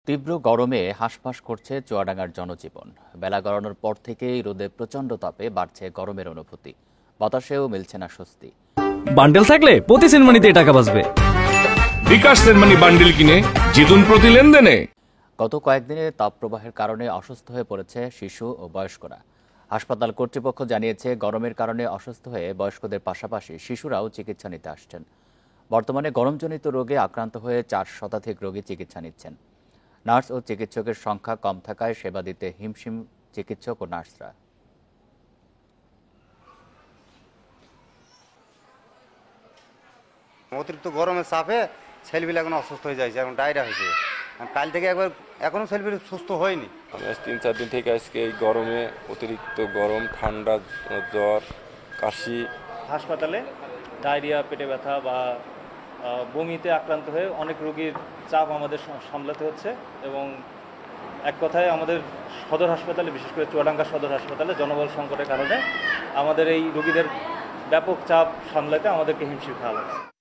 তীব্র গরমে হাঁসফাঁস করছে চুয়াডাঙ্গার জনজীবন। বেলা গড়ানোর পর থেকেই রোদে প্রচণ্ড তাপে বাড়ছে গরমের অনুভূতি। বাতাসেও মিলছে না স্বস্তি। বান্ডেল থাকলে প্রতি সেনমানিতে টাকা বাঁচবে। বিকাশ সেনমানি বান্ডেল কিনে জিতুন প্রতি লেনদেনে। গত কয়েকদিনে তাপপ্রবাহের কারণে অসুস্থ হয়ে পড়েছে শিশু ও বয়স্করা। হাসপাতাল কর্তৃপক্ষ জানিয়েছে, গরমের কারণে অসুস্থ হয়ে বয়স্কদের পাশাপাশি শিশুরাও চিকিৎসা নিতে আসছেন। বর্তমানে গরমজনিত রোগে আক্রান্ত হয়ে 4 শতাধিক রোগী চিকিৎসা নিচ্ছেন। নার্স ও চিকিৎসকের সংখ্যা কম থাকায় সেবা দিতে হিমশিম চিকিৎসক ও নার্সরা। অতিরিক্ত গরমের চাপে ছেলেপিলে এখন অসুস্থ হয়ে যাচ্ছে, এখন ডায়রিয়া হয়েছে। কাল থেকে একবার এখনো ছেলেপিলে সুস্থ হয়নি। আমি আজ 3-4 দিন থেকে আজকে এই গরমে, অতিরিক্ত গরম, ঠান্ডা, জ্বর, কাশি। হাসপাতালে ডায়রিয়া, পেটে ব্যথা বা বমিতে আক্রান্ত হয়ে অনেক রোগীর চাপ আমাদের সামলাতে হচ্ছে এবং এক কথায় আমাদের সদর হাসপাতালে, বিশেষ করে চুয়াডাঙ্গা সদর হাসপাতালে জনবল সংকটের কারণে আমাদের এই রোগীদের ব্যাপক চাপ সামলাতে আমাদেরকে হিমশিম খাওয়া লাগছে।